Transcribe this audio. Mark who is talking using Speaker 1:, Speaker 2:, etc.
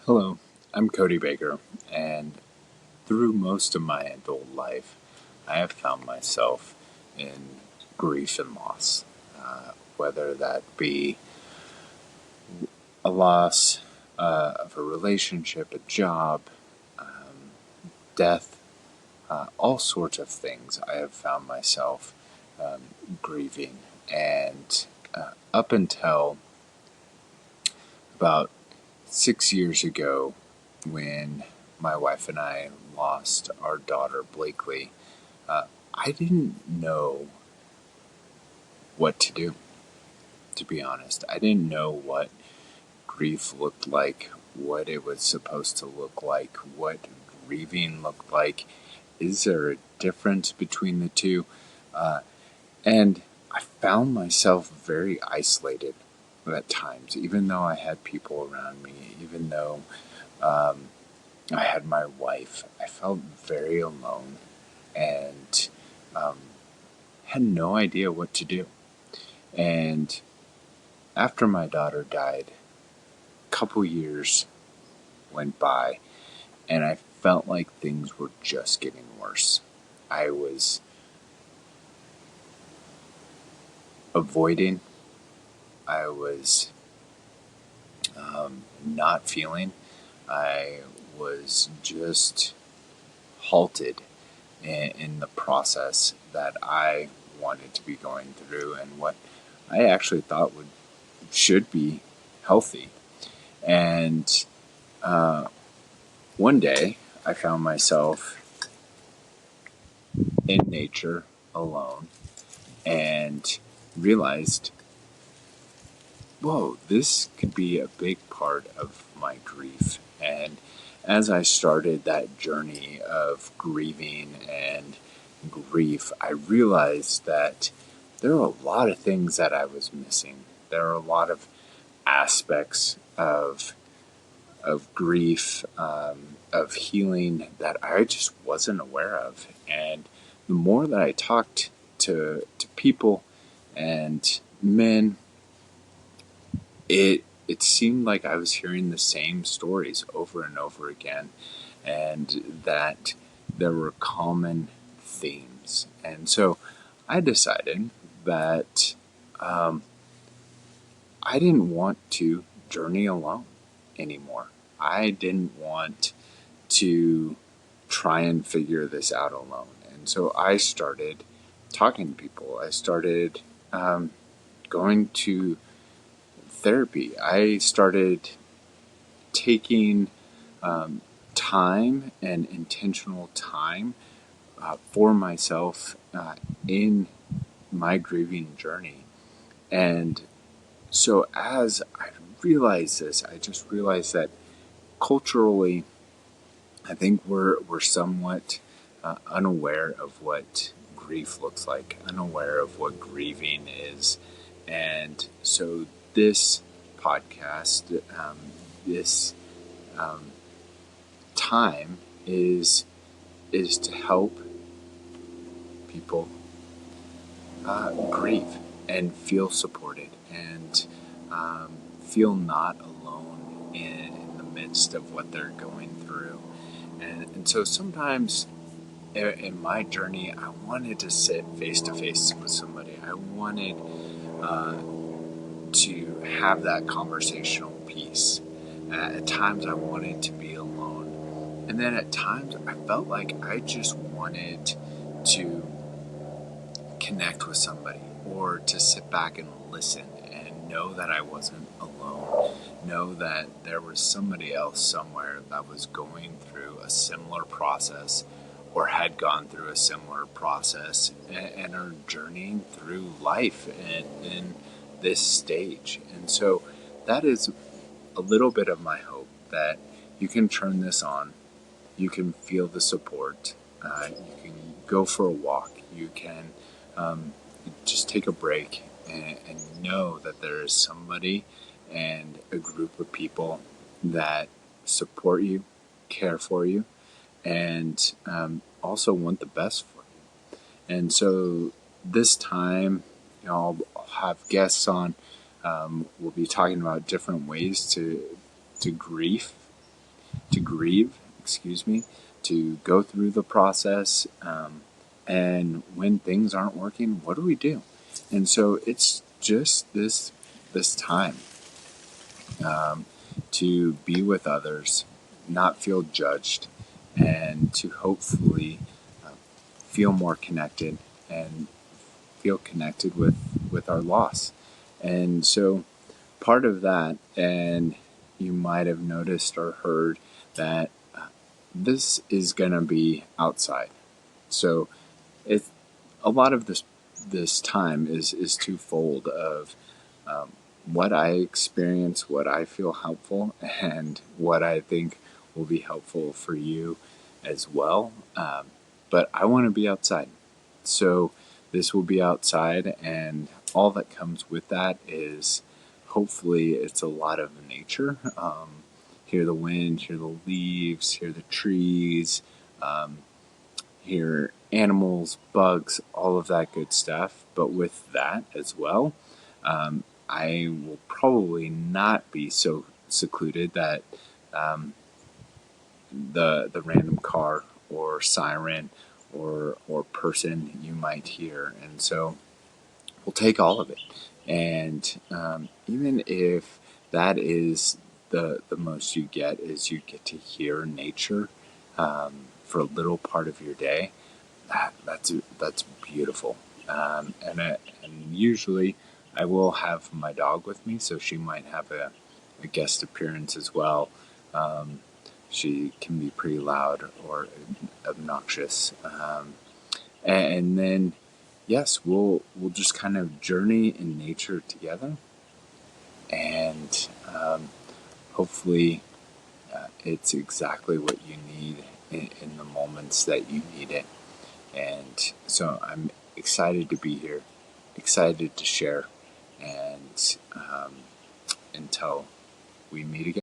Speaker 1: Hello, I'm Cody Baker, and through most of my adult life, I have found myself in grief and loss, whether that be a loss of a relationship, a job, death, all sorts of things. I have found myself grieving, and up until about 6 years ago, when my wife and I lost our daughter, Blakely, I didn't know what to do, to be honest. I didn't know what grief looked like, what it was supposed to look like, what grieving looked like. Is there a difference between the two? And I found myself very isolated at times, even though I had people around me, even though I had my wife. I felt very alone and had no idea what to do. And after my daughter died, a couple years went by, and I felt like things were just getting worse. I was avoiding, I was not feeling, I was just halted in the process that I wanted to be going through and what I actually thought should be healthy. And one day I found myself in nature alone and realized, whoa, this could be a big part of my grief. And as I started that journey of grieving and grief, I realized that there are a lot of things that I was missing. There are a lot of aspects of grief, of healing that I just wasn't aware of. And the more that I talked to people and men, it seemed like I was hearing the same stories over and over again, and that there were common themes. And so I decided that I didn't want to journey alone anymore. I didn't want to try and figure this out alone. And so I started talking to people. I started going to therapy. I started taking time and intentional time for myself in my grieving journey. And so as I realized this, I just realized that culturally, I think we're somewhat unaware of what grief looks like, unaware of what grieving is. And so this podcast, this time is to help people grieve and feel supported and feel not alone in the midst of what they're going through. And so sometimes in my journey, I wanted to sit face to face with somebody. I wanted to have that conversational piece. At times, I wanted to be alone. And then at times, I felt like I just wanted to connect with somebody or to sit back and listen and know that I wasn't alone. Know that there was somebody else somewhere that was going through a similar process or had gone through a similar process and are journeying through life in this stage. And so that is a little bit of my hope, that you can turn this on, you can feel the support, you can go for a walk, you can just take a break and know that there is somebody and a group of people that support you, care for you, and also want the best for you. And so this time, I'll have guests on. We'll be talking about different ways to grief grieve, to go through the process. And when things aren't working, what do we do? And so it's just this time to be with others, not feel judged, and to hopefully feel more connected and feel connected with our loss. And so part of that, and you might have noticed or heard that this is going to be outside. So it a lot of this time is twofold of what I experience, what I feel helpful, and what I think will be helpful for you as well. But I want to be outside. So this will be outside, and all that comes with that is hopefully it's a lot of nature. Hear the wind, hear the leaves, hear the trees, hear animals, bugs, all of that good stuff. But with that as well, I will probably not be so secluded that the random car or siren or person you might hear. And so we'll take all of it. And even if that is the most you get, is you get to hear nature for a little part of your day. That's beautiful. And usually I will have my dog with me, so she might have a guest appearance as well. She can be pretty loud or obnoxious. And then, yes, we'll just kind of journey in nature together, and hopefully it's exactly what you need in the moments that you need it. And so I'm excited to be here, excited to share, and until we meet again.